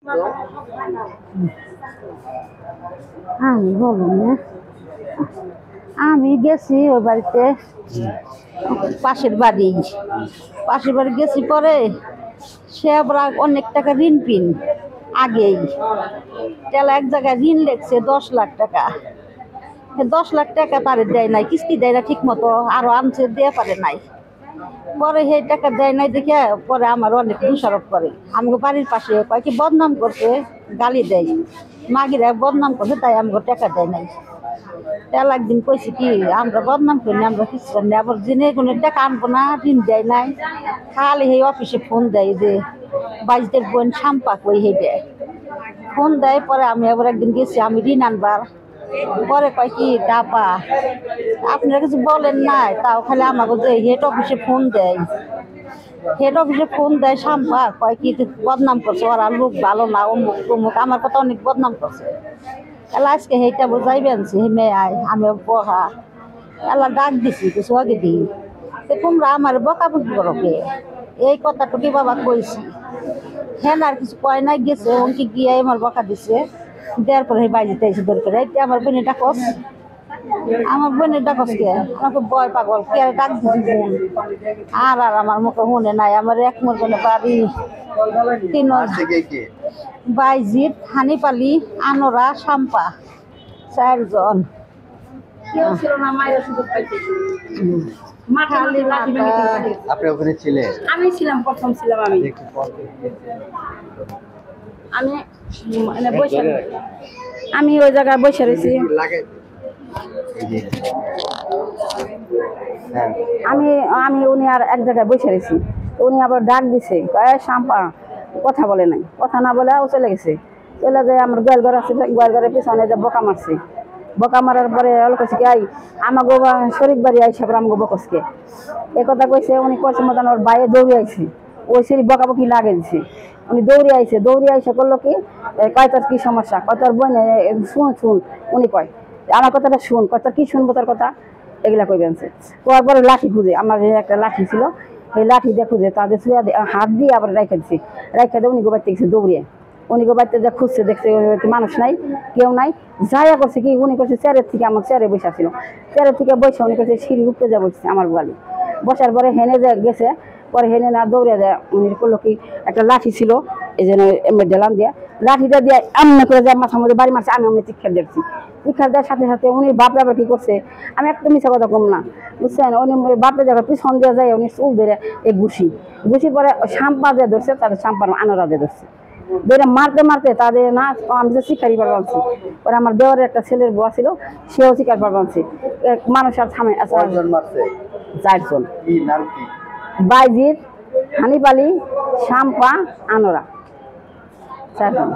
আমি বলুন না, আমি গেছি ওই বাড়িতে, পাশের বাড়ি গেছি। পরে সে আবার অনেক টাকা ঋণ পিন আগেই তেলা এক জায়গায় ঋণ লেগছে 10 লাখ টাকা। 10 লাখ টাকা তারে দেয় নাই, কিস্তি দেয় না ঠিক মতো, আরো আনছে দিয়ে পারে নাই। পরে সেই টাকা দেয় নাই দেখে পরে আমার অনেক দোষারোপ করে। আমাকে বাড়ির পাশে কয়েকটি বদনাম করছে, গালি দেয়, মাগিরা বদনাম করছে, তাই আমাকে টাকা দেয় নাই। তেল একদিন কইছি কি আমরা বদনাম করি না, আমরা কিছু করি না, আবার দিনে কোনো টাকা আনবো না, ঋণ দেয় নাই। খালি সেই অফিসে ফোন দেয় যে বাইশদের বোন শাম্পা কই হে দেয় ফোন দেয়। পরে আমি আবার একদিন গেছি আমি ঋণ আনবার, পরে কয় কি ডাপা আপনারা কিছু বলেন নাই, তাও খালি আমাকে যে হেড অফিসে ফোন দেয়, শাম্পা কয় কি বদনাম করছে, ওরা লোক ভালো না, অমুক তমুক, আমার কথা অনেক বদনাম করছে। এলা আজকে সেইটা বোঝাইবেন হে মেয়ে আয়, আমি বহা এলা ডাক দিছি কিছু আগে দিই, তোমরা আমার বকাবকি করো কে, এই কথাটুকি বাবা কইছি। হ্যাঁ আর কিছু কয় নাই, গেছে অঙ্কি গিয়ে আমার বকা দিছে, দেওয়ার পরে বাইরে এসে দরকার আমার বোনের ডাকস, কে আমাকে বয় পাগল কে ডাক দিছি বোন। আর আমার মুখে মনে নাই, আমার এক মনে বাড়ি তিন বাইজিৎ, হানিপালি, আনোরা, শাম্পা, 4 জন। আপনি ওখানে ছিলেন? আমি ছিলাম, প্রথম ছিলাম আমি আমি ওই জায়গায় বসে রয়েছি। আমি আমি উনি আর এক জায়গায় বসে রয়েছি, উনি আবার ডাক দিছে শাম্পা, কথা বলে নাই, কথা না বলে ও চলে গেছে। চলে যায় আমার গোয়াল ঘর আছে, গোয়াল ঘরের পিছনে যে বকা মারছে, বকা মারার পরে অলকাছে কি আই আমাকে শরীর বাড়ি আইসে আমাকে বকসকে এ কথা কইছে। উনি কইছে মতন ওর বাইরে দৌড়ে আইছে, ওই সেরি বকাবকি লাগে দিছে। উনি দৌড়ে আইসে করলো কি কয় তোর কি সমস্যা, কয় তোর বোন শুন উনি কয় আমার কথাটা শুন, কয় তোর কি শুনবো তোর কথা, এগুলা কই বেনছে। করার পরে লাঠি খুঁজে, আমার একটা লাঠি ছিল, এই লাঠি দিয়ে খুঁজে তাদের শুয়ে হাত দিয়ে আবার রেখে দিছি, রেখে দিয়ে উনি গোবাইতে গেছে দৌড়িয়ে। উনি গোবাইতে যা খুঁজছে, দেখছে মানুষ নাই, কেউ নাই, যাইয়া করছে কি উনি করছে চেয়ারের থেকে, আমার চেয়ারে বসে ছিল, চেয়ারের থেকে বসে উনি করছে সিঁড়ি উপরে যা বসছে আমার গোয়ালি। বসার পরে হেনে যা গেছে, পরে হেনে না দৌড়ে দেয়, উনি করলো কি একটা লাঠি ছিল এই জন্য এমনি ডেলাম দিয়ে, লাঠিটা দিয়ে এমনি করে যায় মাথার মধ্যে বাড়ি মারছে। আমি অমনি চিৎকার দেখছি, চিৎকার দেওয়ার সাথে সাথে উনি বাপরে আবার কি করছে, আমি একটা মিশা কথা কম না বুঝছেন, উনি বাপরে যাবে পিছন দিয়ে যায়, উনি চুল ধরে এই ঘুষি পরে শাম্পা দিয়ে ধরছে, তাদের শাম্পার আনোরা দিয়ে ধরছে, ধরে মারতে মারতে তাদের না আমি তো শিকারি পারছি। পরে আমার দেওয়ারের একটা ছেলের বউ ছিল, সেও শিকার পারছি। মানুষ আর থামে 4 জন, বাইজিৎ, হানিপালি, শাম্পা, আনোরা, 4 জন।